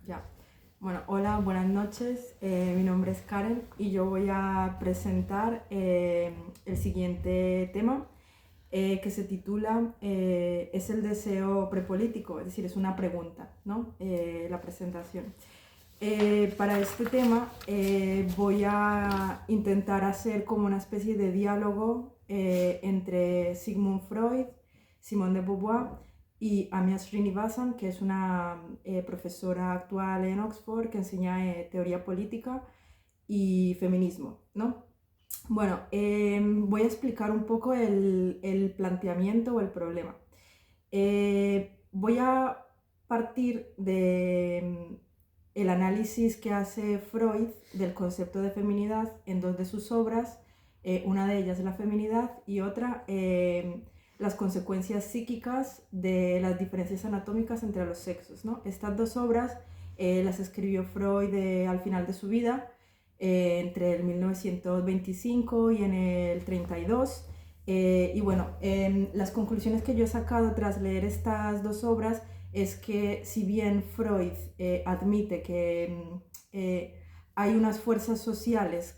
Ya. Bueno, hola, buenas noches. Mi nombre es Karen y yo voy a presentar el siguiente tema que se titula ¿Es el deseo prepolítico? Es decir, es una pregunta, ¿no? La presentación. Para este tema voy a intentar hacer como una especie de diálogo entre Sigmund Freud, Simone de Beauvoir y Amia Srinivasan, que es una profesora actual en Oxford que enseña teoría política y feminismo, ¿no? Bueno, voy a explicar un poco el planteamiento o el problema. Voy a partir de el análisis que hace Freud del concepto de feminidad en dos de sus obras, una de ellas la feminidad y otra las consecuencias psíquicas de las diferencias anatómicas entre los sexos, ¿no? Estas dos obras las escribió Freud al final de su vida, entre el 1925 y en el 32. Y bueno, las conclusiones que yo he sacado tras leer estas dos obras es que si bien Freud admite que hay unas fuerzas sociales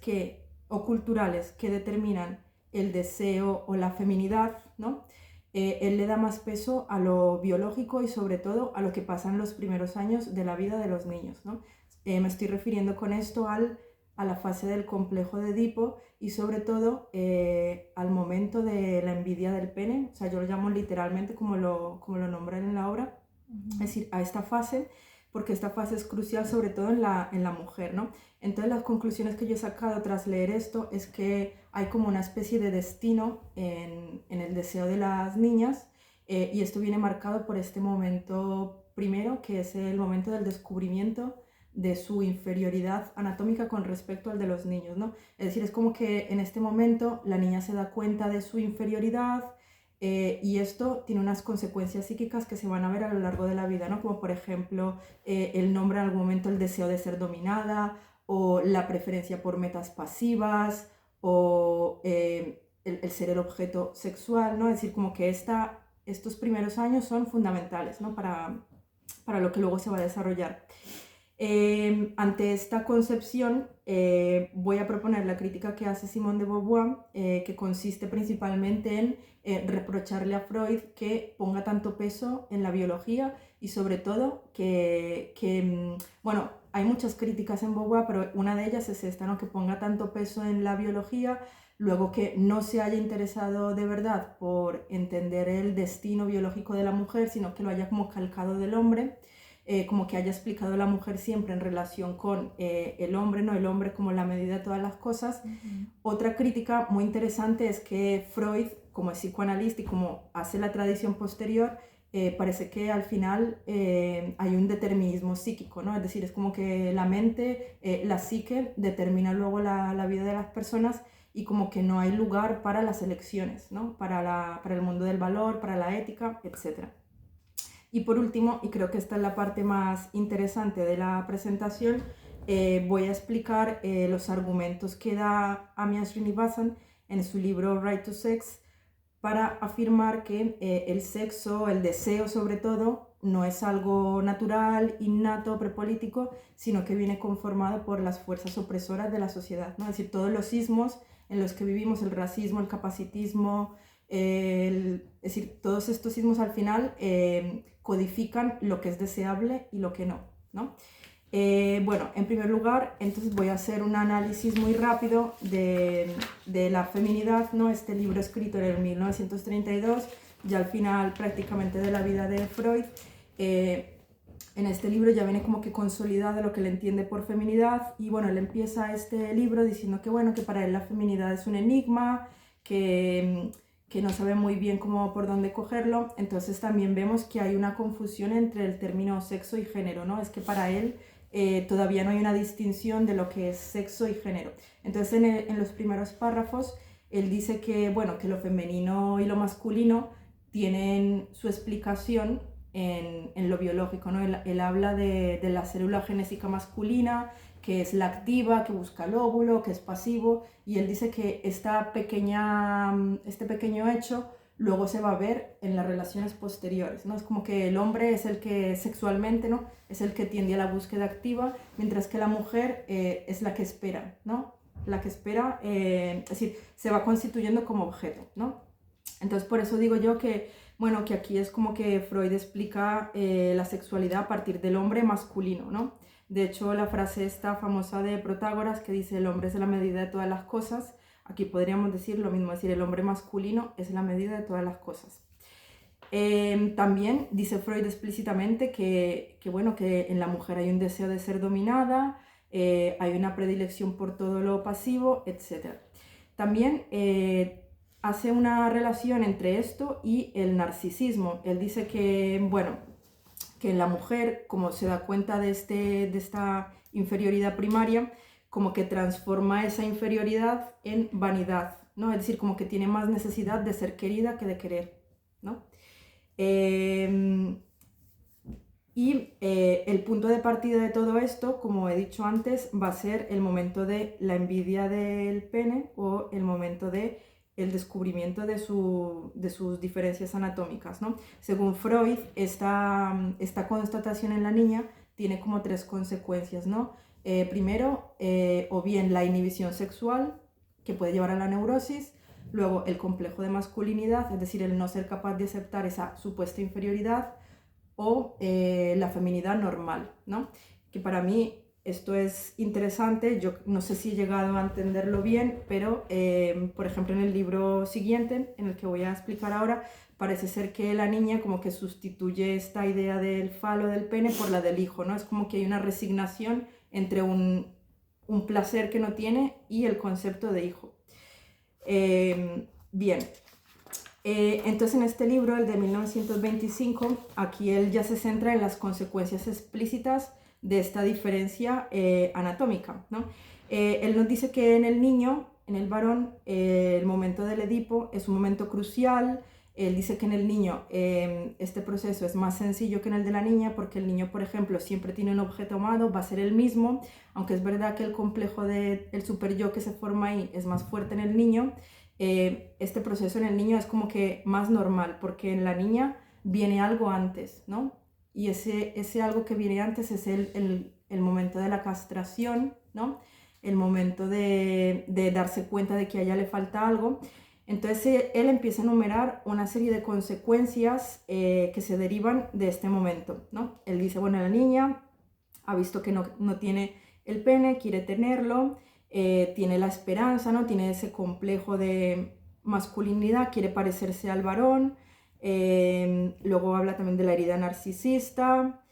o culturales que determinan el deseo o la feminidad, ¿no? Él le da más peso a lo biológico y sobre todo a lo que pasa en los primeros años de la vida de los niños, ¿no? Me estoy refiriendo con esto a la fase del complejo de Edipo y sobre todo al momento de la envidia del pene, o sea, yo lo llamo literalmente como lo nombran en la obra, es decir, a esta fase, porque esta fase es crucial sobre todo en la mujer, ¿no? Entonces las conclusiones que yo he sacado tras leer esto es que hay como una especie de destino en el deseo de las niñas y esto viene marcado por este momento primero, que es el momento del descubrimiento de su inferioridad anatómica con respecto al de los niños, ¿no? Es decir, es como que en este momento la niña se da cuenta de su inferioridad y esto tiene unas consecuencias psíquicas que se van a ver a lo largo de la vida, ¿no? Como por ejemplo el nombre en algún momento el deseo de ser dominada o la preferencia por metas pasivas o el ser el objeto sexual, ¿no? Es decir, como que estos primeros años son fundamentales, ¿no? Para lo que luego se va a desarrollar. Ante esta concepción voy a proponer la crítica que hace Simone de Beauvoir, que consiste principalmente en reprocharle a Freud que ponga tanto peso en la biología y sobre todo bueno, hay muchas críticas en Beauvoir, pero una de ellas es esta, ¿no? Que ponga tanto peso en la biología, luego que no se haya interesado de verdad por entender el destino biológico de la mujer, sino que lo haya como calcado del hombre. Como que haya explicado a la mujer siempre en relación con el hombre, no el hombre como la medida de todas las cosas. Otra crítica muy interesante es que Freud, como es psicoanalista y como hace la tradición posterior, parece que al final hay un determinismo psíquico, ¿no? Es decir, es como que la mente, la psique, determina luego la vida de las personas y como que no hay lugar para las elecciones, ¿no? Para el mundo del valor, para la ética, etc. Y por último, y creo que esta es la parte más interesante de la presentación, voy a explicar los argumentos que da Amia Srinivasan en su libro Right to Sex para afirmar que el sexo, el deseo sobre todo, no es algo natural, innato, prepolítico, sino que viene conformado por las fuerzas opresoras de la sociedad, ¿no? Es decir, todos los ismos en los que vivimos, el racismo, el capacitismo, es decir, todos estos sismos al final codifican lo que es deseable y lo que no, ¿no? Bueno, en primer lugar, entonces voy a hacer un análisis muy rápido de la feminidad, ¿no? Este libro escrito en el 1932, ya al final prácticamente de la vida de Freud. En este libro ya viene como que consolidado lo que él entiende por feminidad y bueno, él empieza este libro diciendo que bueno, que para él la feminidad es un enigma, que no sabe muy bien cómo por dónde cogerlo. Entonces también vemos que hay una confusión entre el término sexo y género, ¿no? Es que para él todavía no hay una distinción de lo que es sexo y género. Entonces en los primeros párrafos él dice que, bueno, que lo femenino y lo masculino tienen su explicación en lo biológico, ¿no? Él habla de la célula genésica masculina, que es la activa, que busca el óvulo, que es pasivo, y él dice que este pequeño hecho luego se va a ver en las relaciones posteriores, ¿no? Es como que el hombre es el que sexualmente, ¿no? Es el que tiende a la búsqueda activa, mientras que la mujer es la que espera, ¿no? La que espera, es decir, se va constituyendo como objeto, ¿no? Entonces, por eso digo yo que, bueno, que aquí es como que Freud explica la sexualidad a partir del hombre masculino, ¿no? De hecho, la frase esta famosa de Protágoras que dice el hombre es la medida de todas las cosas, aquí podríamos decir lo mismo, es decir, el hombre masculino es la medida de todas las cosas. También dice Freud explícitamente bueno, que en la mujer hay un deseo de ser dominada, hay una predilección por todo lo pasivo, etc. También hace una relación entre esto y el narcisismo. Él dice que, bueno, que la mujer, como se da cuenta de esta inferioridad primaria, como que transforma esa inferioridad en vanidad, ¿no? Es decir, como que tiene más necesidad de ser querida que de querer, ¿no? El punto de partida de todo esto, como he dicho antes, va a ser el momento de la envidia del pene o el momento de el descubrimiento de sus diferencias anatómicas, ¿no? Según Freud, esta constatación en la niña tiene como 3 consecuencias, ¿no? Primero, o bien la inhibición sexual, que puede llevar a la neurosis, luego el complejo de masculinidad, es decir, el no ser capaz de aceptar esa supuesta inferioridad, o la feminidad normal, ¿no? Que para mí esto es interesante, yo no sé si he llegado a entenderlo bien, pero por ejemplo en el libro siguiente, en el que voy a explicar ahora, parece ser que la niña como que sustituye esta idea del falo, del pene, por la del hijo, ¿no? Es como que hay una resignación entre un placer que no tiene y el concepto de hijo. Bien. Entonces en este libro, el de 1925, aquí él ya se centra en las consecuencias explícitas de esta diferencia anatómica, ¿no? Él nos dice que en el niño, en el varón, el momento del Edipo es un momento crucial. Él dice que en el niño este proceso es más sencillo que en el de la niña, porque el niño, por ejemplo, siempre tiene un objeto amado, va a ser el mismo, aunque es verdad que el complejo del super yo que se forma ahí es más fuerte en el niño. Este proceso en el niño es como que más normal, porque en la niña viene algo antes, ¿no? Y ese algo que viene antes es el momento de la castración, ¿no? El momento de darse cuenta de que a ella le falta algo. Entonces él empieza a enumerar una serie de consecuencias que se derivan de este momento, ¿no? Él dice, bueno, la niña ha visto que no tiene el pene, quiere tenerlo, tiene la esperanza, ¿no? Tiene ese complejo de masculinidad, quiere parecerse al varón. Luego habla también de la herida narcisista.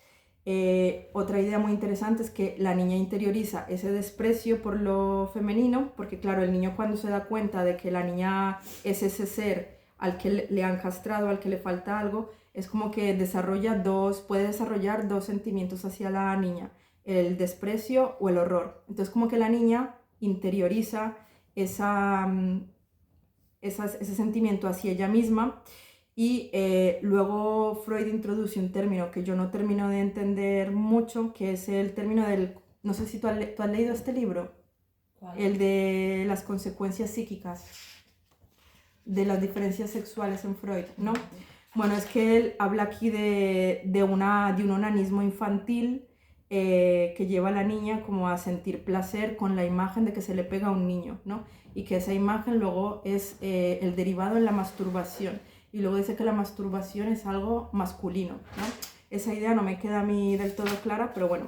Otra idea muy interesante es que la niña interioriza ese desprecio por lo femenino, porque claro, el niño cuando se da cuenta de que la niña es ese ser al que le han castrado, al que le falta algo, es como que puede desarrollar dos sentimientos hacia la niña, el desprecio o el horror. Entonces como que la niña interioriza ese sentimiento hacia ella misma. Y luego Freud introduce un término que yo no termino de entender mucho, que es el término del... No sé si tú has leído este libro. ¿Cuál? El de las consecuencias psíquicas, de las diferencias sexuales en Freud, ¿no? Bueno, es que él habla aquí de un onanismo infantil que lleva a la niña como a sentir placer con la imagen de que se le pega a un niño, ¿no? Y que esa imagen luego es el derivado en la masturbación. Y luego dice que la masturbación es algo masculino, ¿no? Esa idea no me queda a mí del todo clara, pero bueno.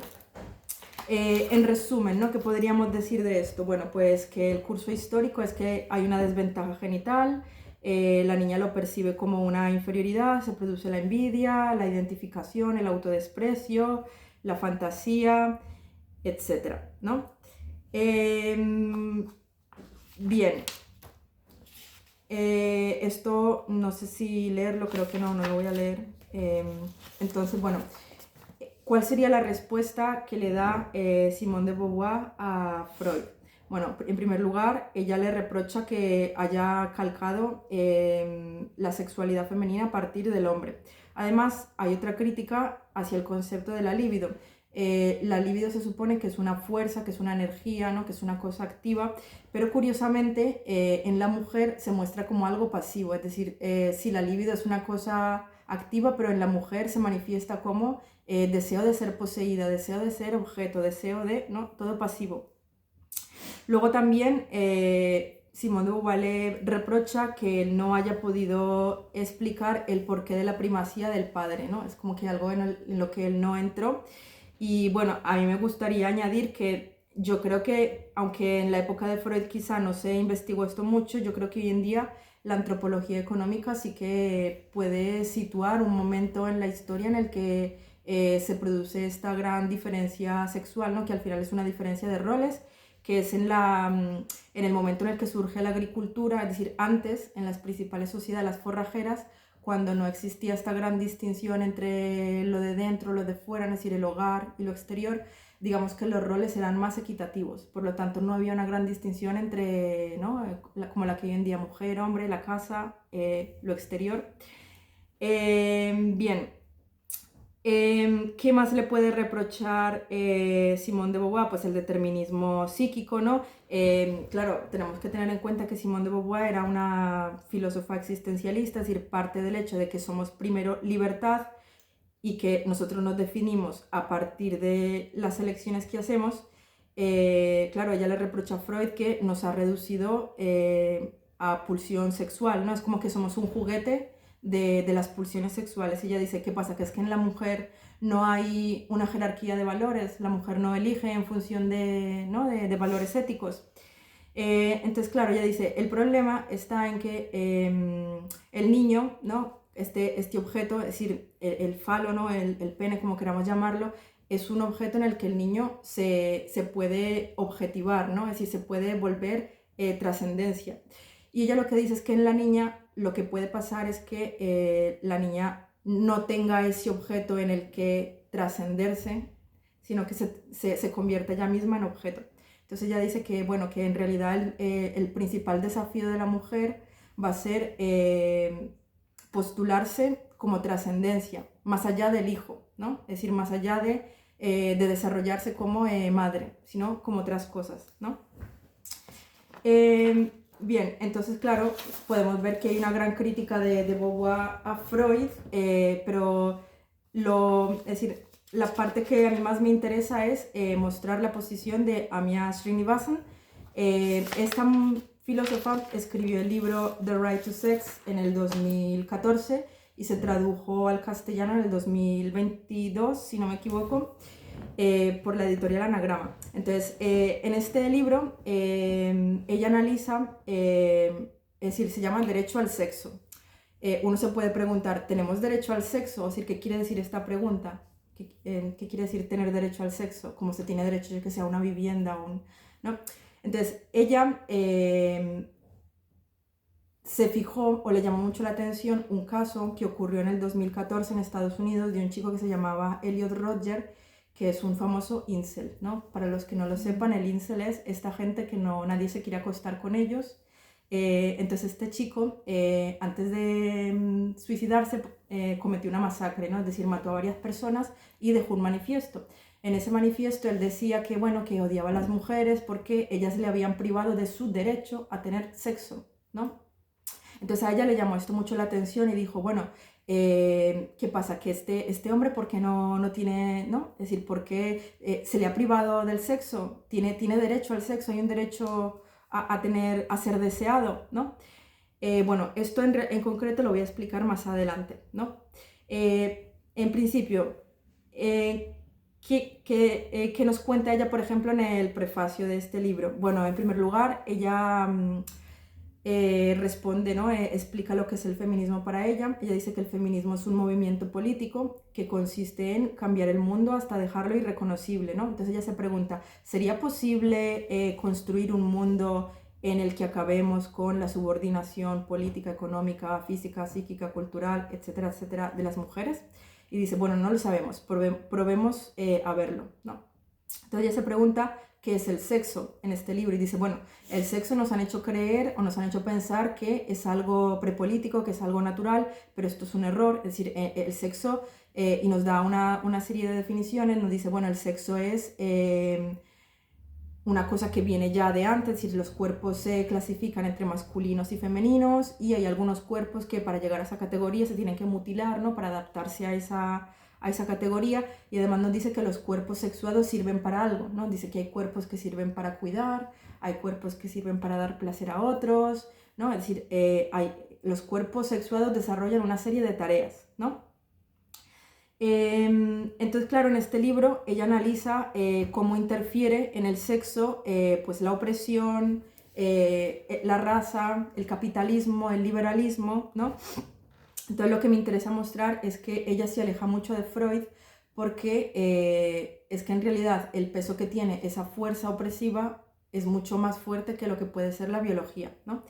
En resumen, ¿no? ¿Qué podríamos decir de esto? Bueno, pues que el curso histórico es que hay una desventaja genital, la niña lo percibe como una inferioridad, se produce la envidia, la identificación, el autodesprecio, la fantasía, etc., ¿no? Bien. Esto no sé si leerlo, creo que no lo voy a leer. Entonces, bueno, ¿cuál sería la respuesta que le da Simone de Beauvoir a Freud? Bueno, en primer lugar, ella le reprocha que haya calcado la sexualidad femenina a partir del hombre. Además, hay otra crítica hacia el concepto de la libido. la libido se supone que es una fuerza, que es una energía, ¿no? Que es una cosa activa, pero curiosamente en la mujer se muestra como algo pasivo, es decir, sí, la libido es una cosa activa, pero en la mujer se manifiesta como deseo de ser poseída, deseo de ser objeto, deseo de, ¿no? Todo pasivo. Luego también Simone de Beauvoir le reprocha que no haya podido explicar el porqué de la primacía del padre, ¿no? Es como que algo en lo que él no entró. Y bueno, a mí me gustaría añadir que yo creo que, aunque en la época de Freud quizá no se investigó esto mucho, yo creo que hoy en día la antropología económica sí que puede situar un momento en la historia en el que se produce esta gran diferencia sexual, ¿no? Que al final es una diferencia de roles, que es en el momento en el que surge la agricultura, es decir, antes, en las principales sociedades, las forrajeras, cuando no existía esta gran distinción entre lo de dentro, lo de fuera, es decir, el hogar y lo exterior, digamos que los roles eran más equitativos, por lo tanto no había una gran distinción entre, ¿no? Como la que hoy en día, mujer, hombre, la casa, lo exterior. Bien, ¿qué más le puede reprochar Simone de Beauvoir? Pues el determinismo psíquico, ¿no? Claro, tenemos que tener en cuenta que Simone de Beauvoir era una filósofa existencialista, es decir, parte del hecho de que somos primero libertad y que nosotros nos definimos a partir de las elecciones que hacemos. Claro, ella le reprocha a Freud que nos ha reducido a pulsión sexual, ¿no? Es como que somos un juguete de las pulsiones sexuales. Ella dice, ¿qué pasa? Que es que en la mujer no hay una jerarquía de valores, la mujer no elige en función de, ¿no? de valores éticos. Entonces, claro, ella dice, el problema está en que el niño, ¿no? Este objeto, es decir, el falo, ¿no? El pene, como queramos llamarlo, es un objeto en el que el niño se puede objetivar, ¿no? Es decir, se puede volver trascendencia. Y ella lo que dice es que en la niña lo que puede pasar es que la niña no tenga ese objeto en el que trascenderse, sino que se convierta ella misma en objeto. Entonces ella dice que, bueno, que en realidad el principal desafío de la mujer va a ser postularse como trascendencia, más allá del hijo, ¿no? Es decir, más allá de desarrollarse como madre, sino como otras cosas, ¿no? Bien, entonces, claro, podemos ver que hay una gran crítica de Beauvoir a Freud, pero es decir, la parte que a mí más me interesa es mostrar la posición de Amia Srinivasan. Esta filósofa escribió el libro The Right to Sex en el 2014 y se tradujo al castellano en el 2022, si no me equivoco, por la editorial Anagrama. Entonces, en este libro ella analiza, es decir, se llama el derecho al sexo. Uno se puede preguntar, ¿tenemos derecho al sexo? Es decir, ¿qué quiere decir esta pregunta? ¿Qué quiere decir tener derecho al sexo? ¿Cómo se tiene derecho a que sea una vivienda? ¿No? Entonces, ella se fijó o le llamó mucho la atención un caso que ocurrió en el 2014 en Estados Unidos de un chico que se llamaba Elliot Rodger, que es un famoso incel, ¿no? Para los que no lo sepan, el incel es esta gente que nadie se quiere acostar con ellos. Entonces este chico, antes de suicidarse, cometió una masacre, ¿no? Es decir, mató a varias personas y dejó un manifiesto. En ese manifiesto él decía que, bueno, que odiaba a las mujeres porque ellas le habían privado de su derecho a tener sexo, ¿no? Entonces a ella le llamó esto mucho la atención y dijo, bueno, ¿qué pasa? Que este hombre, ¿por qué no tiene, no? Es decir, ¿por qué se le ha privado del sexo? ¿Tiene derecho al sexo? ¿Hay un derecho a ser deseado? ¿No? Bueno, esto en concreto lo voy a explicar más adelante, ¿no? En principio, ¿qué nos cuenta ella, por ejemplo, en el prefacio de este libro? Bueno, en primer lugar, ella responde, ¿no? Explica lo que es el feminismo para ella. Ella dice que el feminismo es un movimiento político que consiste en cambiar el mundo hasta dejarlo irreconocible, ¿no? Entonces ella se pregunta, ¿sería posible construir un mundo en el que acabemos con la subordinación política, económica, física, psíquica, cultural, etcétera, etcétera, de las mujeres? Y dice, bueno, no lo sabemos, probemos a verlo, ¿no? Entonces ella se pregunta, ¿qué es el sexo en este libro? Y dice, bueno, el sexo nos han hecho creer o nos han hecho pensar que es algo prepolítico, que es algo natural, pero esto es un error. Es decir, el sexo y nos da una serie de definiciones. Nos dice, bueno, el sexo es una cosa que viene ya de antes, es decir, los cuerpos se clasifican entre masculinos y femeninos, y hay algunos cuerpos que para llegar a esa categoría se tienen que mutilar, ¿no? Para adaptarse a esa categoría. Y además nos dice que los cuerpos sexuados sirven para algo, ¿no? Dice que hay cuerpos que sirven para cuidar, hay cuerpos que sirven para dar placer a otros, ¿no? Es decir, los cuerpos sexuados desarrollan una serie de tareas, ¿no? Entonces, claro, en este libro ella analiza cómo interfiere en el sexo pues la opresión, la raza, el capitalismo, el liberalismo, ¿no? Entonces lo que me interesa mostrar es que ella se aleja mucho de Freud, porque es que en realidad el peso que tiene esa fuerza opresiva es mucho más fuerte que lo que puede ser la biología, ¿no?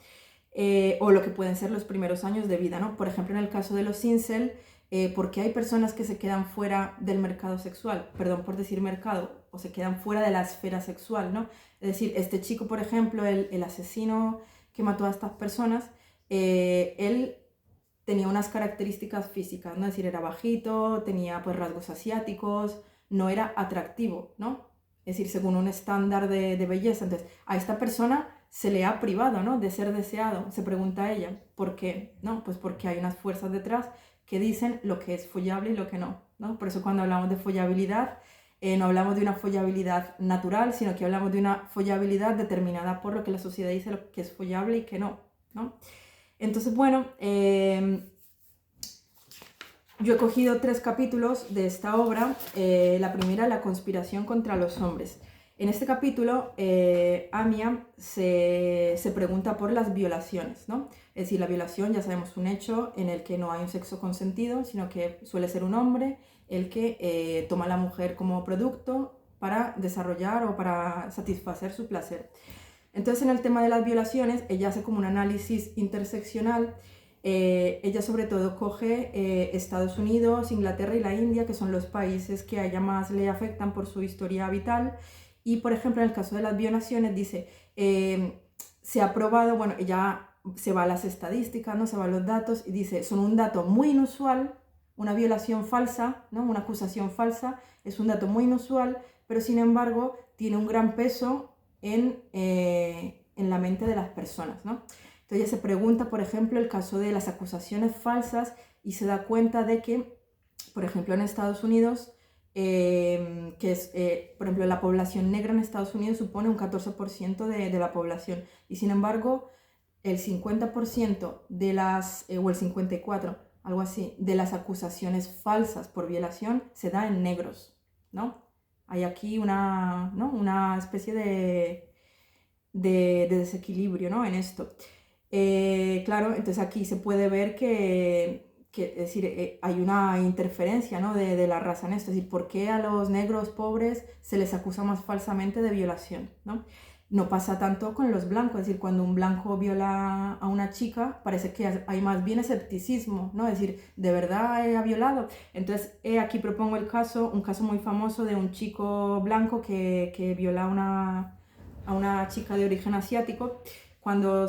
O lo que pueden ser los primeros años de vida, ¿no? Por ejemplo, en el caso de los incel, porque hay personas que se quedan fuera del mercado sexual, perdón por decir mercado, o se quedan fuera de la esfera sexual, ¿no? Es decir, este chico, por ejemplo, el asesino que mató a estas personas, él tenía unas características físicas, ¿no? Es decir, era bajito, tenía pues rasgos asiáticos, no era atractivo, ¿no? Es decir, según un estándar de belleza. Entonces, a esta persona se le ha privado, ¿no? De ser deseado. Se pregunta a ella, ¿por qué? ¿No? Pues porque hay unas fuerzas detrás que dicen lo que es follable y lo que no, ¿no? Por eso cuando hablamos de follabilidad, no hablamos de una follabilidad natural, sino que hablamos de una follabilidad determinada por lo que la sociedad dice lo que es follable y que no, ¿no? Entonces, bueno, yo he cogido 3 capítulos de esta obra. La primera, la conspiración contra los hombres. En este capítulo, Amia se pregunta por las violaciones, ¿no? Es decir, la violación, ya sabemos, un hecho en el que no hay un sexo consentido, sino que suele ser un hombre el que toma a la mujer como producto para desarrollar o para satisfacer su placer. Entonces, en el tema de las violaciones, ella hace como un análisis interseccional. Ella sobre todo coge Estados Unidos, Inglaterra y la India, que son los países que a ella más le afectan por su historia vital. Y, por ejemplo, en el caso de las violaciones, dice, se ha probado, bueno, ella se va a las estadísticas, ¿no? Se va a los datos y dice, son un dato muy inusual, una violación falsa, ¿no? Una acusación falsa, es un dato muy inusual, pero sin embargo tiene un gran peso en la mente de las personas, ¿no? Entonces ella se pregunta, por ejemplo, el caso de las acusaciones falsas, y se da cuenta de que, por ejemplo, en Estados Unidos, por ejemplo, la población negra en Estados Unidos supone un 14% de la población, y sin embargo, el 50% de o el 54%, algo así, de las acusaciones falsas por violación se da en negros, ¿no? Hay aquí ¿no? Una especie de desequilibrio, ¿no? En esto. Claro, entonces aquí se puede ver es decir, hay una interferencia, ¿no? de la raza en esto. Es decir, ¿por qué a los negros pobres se les acusa más falsamente de violación, ¿no? No pasa tanto con los blancos. Es decir, cuando un blanco viola a una chica, parece que hay más bien escepticismo, ¿no? Es decir, ¿de verdad ha violado? Entonces, aquí propongo un caso muy famoso de un chico blanco que viola a una chica de origen asiático. Cuando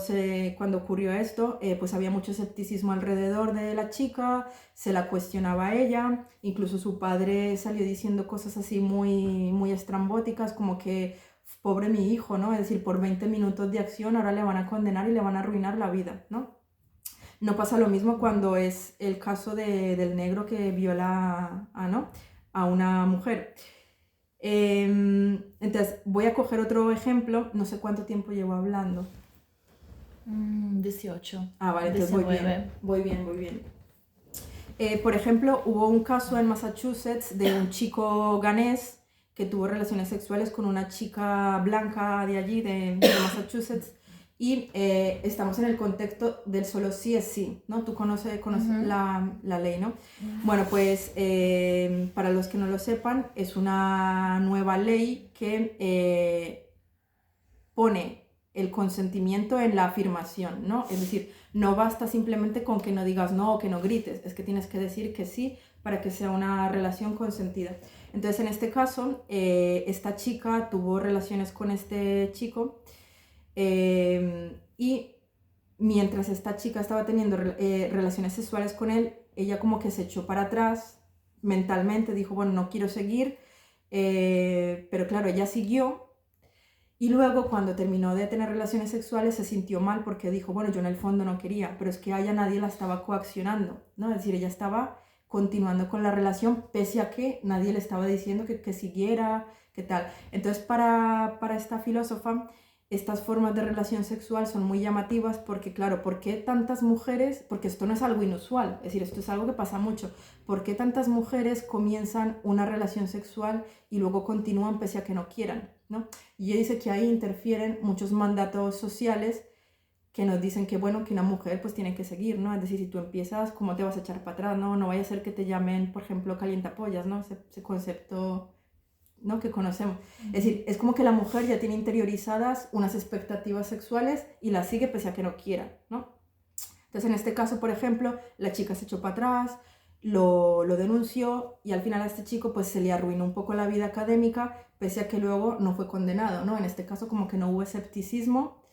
ocurrió esto, pues había mucho escepticismo alrededor de la chica, se la cuestionaba a ella, incluso su padre salió diciendo cosas así muy, muy estrambóticas, como que pobre mi hijo, ¿no? Es decir, por 20 minutos de acción ahora le van a condenar y le van a arruinar la vida, ¿no? No pasa lo mismo cuando es el caso del negro que viola ¿no? a una mujer. Entonces, voy a coger otro ejemplo, no sé cuánto tiempo llevo hablando. 18. Ah, vale, entonces voy bien. Por ejemplo, hubo un caso en Massachusetts de un chico ganés que tuvo relaciones sexuales con una chica blanca de allí, de Massachusetts, y estamos en el contexto del solo sí es sí, ¿no? Tú conoces la ley, ¿no? Bueno, pues para los que no lo sepan, es una nueva ley que pone el consentimiento en la afirmación, ¿no? Es decir, no basta simplemente con que no digas no o que no grites, es que tienes que decir que sí para que sea una relación consentida. Entonces, en este caso, esta chica tuvo relaciones con este chico y mientras esta chica estaba teniendo relaciones sexuales con él, ella como que se echó para atrás, mentalmente dijo, bueno, no quiero seguir, pero claro, ella siguió. Y luego cuando terminó de tener relaciones sexuales se sintió mal porque dijo, bueno, yo en el fondo no quería, pero es que a ella nadie la estaba coaccionando, ¿no? Es decir, ella estaba continuando con la relación pese a que nadie le estaba diciendo que siguiera, que tal. Entonces para esta filósofa estas formas de relación sexual son muy llamativas porque, claro, ¿por qué tantas mujeres? Porque esto no es algo inusual, es decir, esto es algo que pasa mucho. ¿Por qué tantas mujeres comienzan una relación sexual y luego continúan pese a que no quieran, ¿no? Y ella dice que ahí interfieren muchos mandatos sociales que nos dicen que, bueno, que una mujer pues tiene que seguir, ¿no? Es decir, si tú empiezas, ¿cómo te vas a echar para atrás, no? No vaya a ser que te llamen, por ejemplo, calientapollas, ¿no? Ese concepto, ¿no? Que conocemos. Es decir, es como que la mujer ya tiene interiorizadas unas expectativas sexuales y las sigue pese a que no quiera, ¿no? Entonces, en este caso, por ejemplo, la chica se echó para atrás, lo denunció y al final a este chico pues se le arruinó un poco la vida académica, pese a que luego no fue condenado, ¿no? En este caso como que no hubo escepticismo,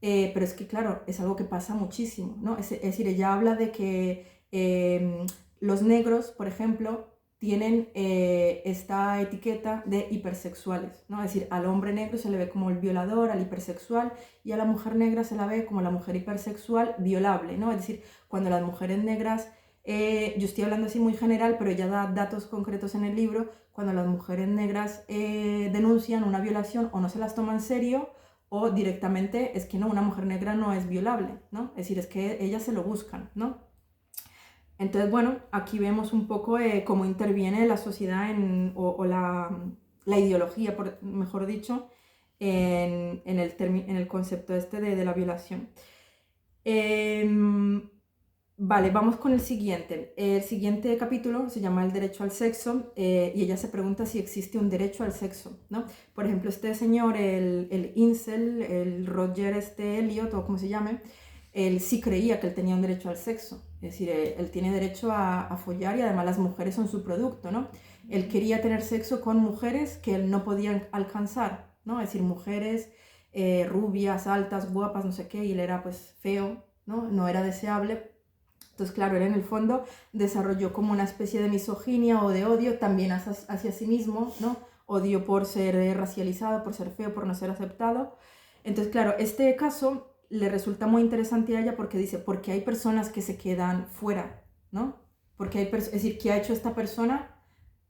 pero es que claro, es algo que pasa muchísimo, ¿no? Es decir, ella habla de que los negros, por ejemplo, tienen esta etiqueta de hipersexuales, ¿no? Es decir, al hombre negro se le ve como el violador, al hipersexual, y a la mujer negra se la ve como la mujer hipersexual violable, ¿no? Es decir, cuando las mujeres negras, yo estoy hablando así muy general, pero ella da datos concretos en el libro, cuando las mujeres negras denuncian una violación o no se las toman en serio, o directamente es que no, una mujer negra no es violable, ¿no? Es decir, es que ellas se lo buscan, ¿no? Entonces, bueno, aquí vemos un poco cómo interviene la sociedad o la ideología, mejor dicho, en el concepto este de la violación. Vale, vamos con el siguiente. El siguiente capítulo se llama El derecho al sexo y ella se pregunta si existe un derecho al sexo, ¿no? Por ejemplo, este señor, el incel, el Roger Elliot o como se llame, él sí creía que él tenía un derecho al sexo. Es decir, él tiene derecho a follar y además las mujeres son su producto, ¿no? Él quería tener sexo con mujeres que él no podía alcanzar, ¿no? Es decir, mujeres rubias, altas, guapas, no sé qué, y él era pues feo, ¿no? No era deseable. Entonces, claro, él en el fondo desarrolló como una especie de misoginia o de odio también hacia sí mismo, ¿no? Odio por ser racializado, por ser feo, por no ser aceptado. Entonces, claro, este caso le resulta muy interesante a ella porque dice, porque hay personas que se quedan fuera, ¿no? Porque es decir, ¿qué ha hecho esta persona?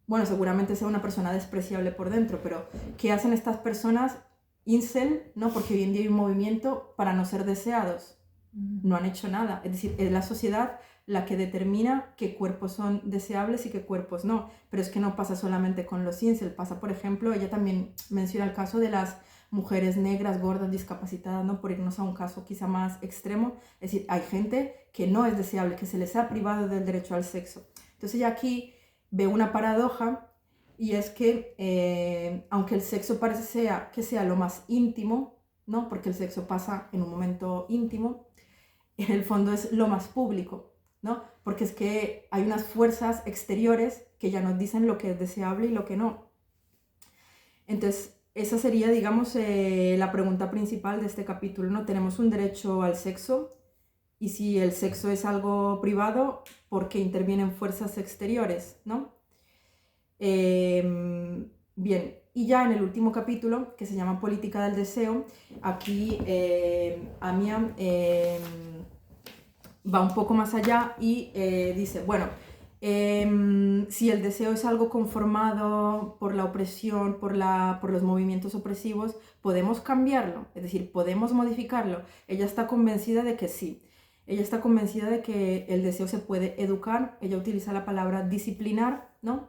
Bueno, seguramente sea una persona despreciable por dentro, pero ¿qué hacen estas personas incel, ¿no? Porque hoy en día hay un movimiento para no ser deseados. No han hecho nada. Es decir, es la sociedad la que determina qué cuerpos son deseables y qué cuerpos no. Pero es que no pasa solamente con los incel. Pasa, por ejemplo, ella también menciona el caso de las mujeres negras, gordas, discapacitadas, ¿no? Por irnos a un caso quizá más extremo. Es decir, hay gente que no es deseable, que se les ha privado del derecho al sexo. Entonces ella aquí ve una paradoja y es que aunque el sexo parece que sea lo más íntimo, ¿no? Porque el sexo pasa en un momento íntimo, en el fondo es lo más público, ¿no? Porque es que hay unas fuerzas exteriores que ya nos dicen lo que es deseable y lo que no. Entonces, esa sería, digamos, la pregunta principal de este capítulo, ¿no? Tenemos un derecho al sexo y si el sexo es algo privado, ¿por qué intervienen fuerzas exteriores, ¿no? Bien, y ya en el último capítulo, que se llama Política del Deseo, aquí Amia va un poco más allá y dice, bueno, si el deseo es algo conformado por la opresión, por los movimientos opresivos, ¿podemos cambiarlo? Es decir, ¿podemos modificarlo? Ella está convencida de que sí. Ella está convencida de que el deseo se puede educar. Ella utiliza la palabra disciplinar, ¿no?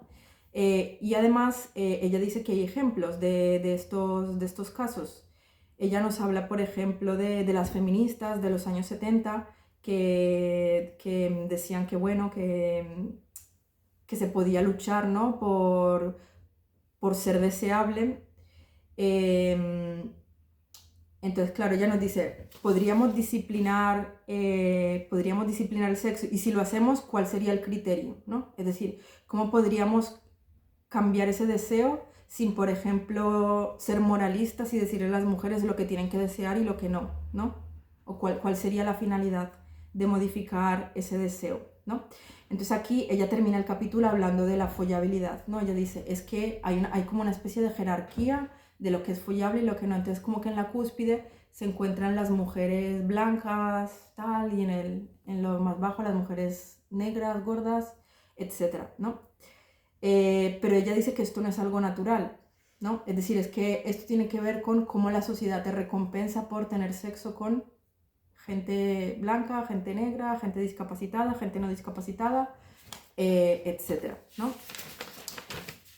Y además ella dice que hay ejemplos de estos casos. Ella nos habla, por ejemplo, de las feministas de los años 70 que decían que, bueno, que se podía luchar, ¿no? por ser deseable. Entonces, claro, ella nos dice, podríamos disciplinar el sexo y si lo hacemos, ¿cuál sería el criterio, ¿no? Es decir, ¿cómo podríamos cambiar ese deseo sin, por ejemplo, ser moralistas y decirle a las mujeres lo que tienen que desear y lo que no, ¿no? O cuál sería la finalidad de modificar ese deseo, ¿no? Entonces aquí ella termina el capítulo hablando de la follabilidad, ¿no? Ella dice, es que hay como una especie de jerarquía de lo que es follable y lo que no. Entonces como que en la cúspide se encuentran las mujeres blancas, tal, y en lo más bajo las mujeres negras, gordas, etcétera, ¿no? Pero ella dice que esto no es algo natural, ¿no? Es decir, es que esto tiene que ver con cómo la sociedad te recompensa por tener sexo con gente blanca, gente negra, gente discapacitada, gente no discapacitada, etcétera, ¿no?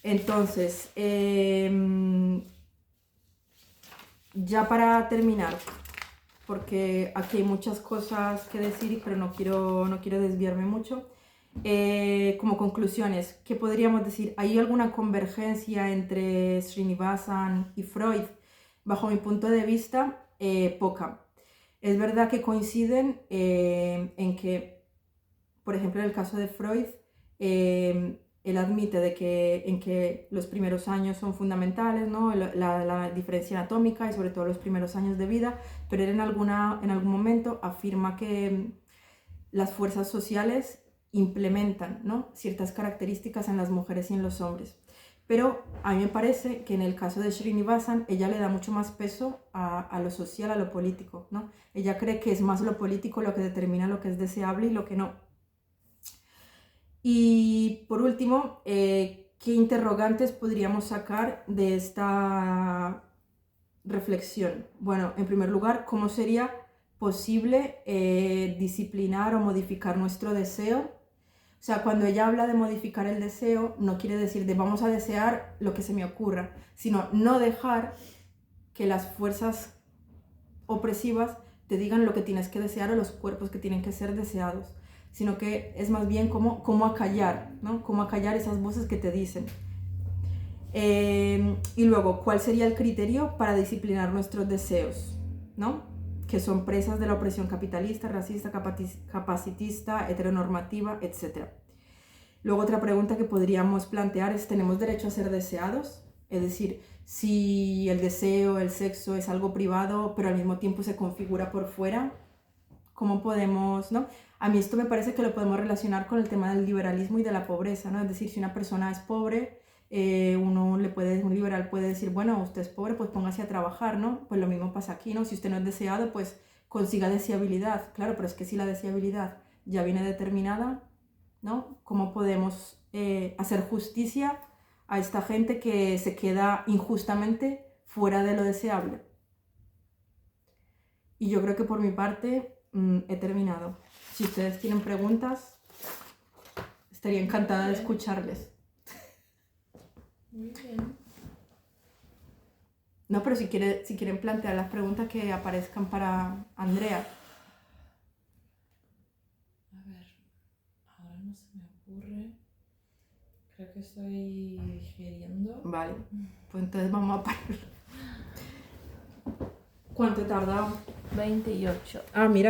Entonces, ya para terminar, porque aquí hay muchas cosas que decir, pero no quiero desviarme mucho. Como conclusiones, ¿qué podríamos decir? ¿Hay alguna convergencia entre Srinivasan y Freud? Bajo mi punto de vista, poca. Es verdad que coinciden en que, por ejemplo, en el caso de Freud, él admite en que los primeros años son fundamentales, ¿no? La diferencia anatómica y sobre todo los primeros años de vida, pero él en algún momento afirma que las fuerzas sociales implementan, ¿no?, ciertas características en las mujeres y en los hombres. Pero a mí me parece que en el caso de Srinivasan, ella le da mucho más peso a lo social, a lo político, ¿no? Ella cree que es más lo político lo que determina lo que es deseable y lo que no. Y por último, ¿qué interrogantes podríamos sacar de esta reflexión? Bueno, en primer lugar, ¿cómo sería posible disciplinar o modificar nuestro deseo? O sea, cuando ella habla de modificar el deseo, no quiere decir de vamos a desear lo que se me ocurra, sino no dejar que las fuerzas opresivas te digan lo que tienes que desear o los cuerpos que tienen que ser deseados, sino que es más bien cómo acallar, ¿no? Cómo acallar esas voces que te dicen. Y luego, ¿cuál sería el criterio para disciplinar nuestros deseos, ¿no? Que son presas de la opresión capitalista, racista, capacitista, heteronormativa, etc. Luego otra pregunta que podríamos plantear es, ¿tenemos derecho a ser deseados? Es decir, si el deseo, el sexo es algo privado, pero al mismo tiempo se configura por fuera, ¿cómo podemos, no? A mí esto me parece que lo podemos relacionar con el tema del liberalismo y de la pobreza, ¿no? Es decir, si una persona es pobre, un liberal puede decir, bueno, usted es pobre, pues póngase a trabajar, ¿no? Pues lo mismo pasa aquí, ¿no? Si usted no es deseado, pues consiga deseabilidad. Claro, pero es que si la deseabilidad ya viene determinada, ¿no? ¿Cómo podemos hacer justicia a esta gente que se queda injustamente fuera de lo deseable? Y yo creo que por mi parte he terminado. Si ustedes tienen preguntas, estaría encantada de escucharles. Muy bien. No, pero si quieren plantear las preguntas que aparezcan para Andrea. A ver, ahora no se me ocurre. Creo que estoy digiriendo. Vale, pues entonces vamos a parar. ¿Cuánto tarda? 28. Ah, mira.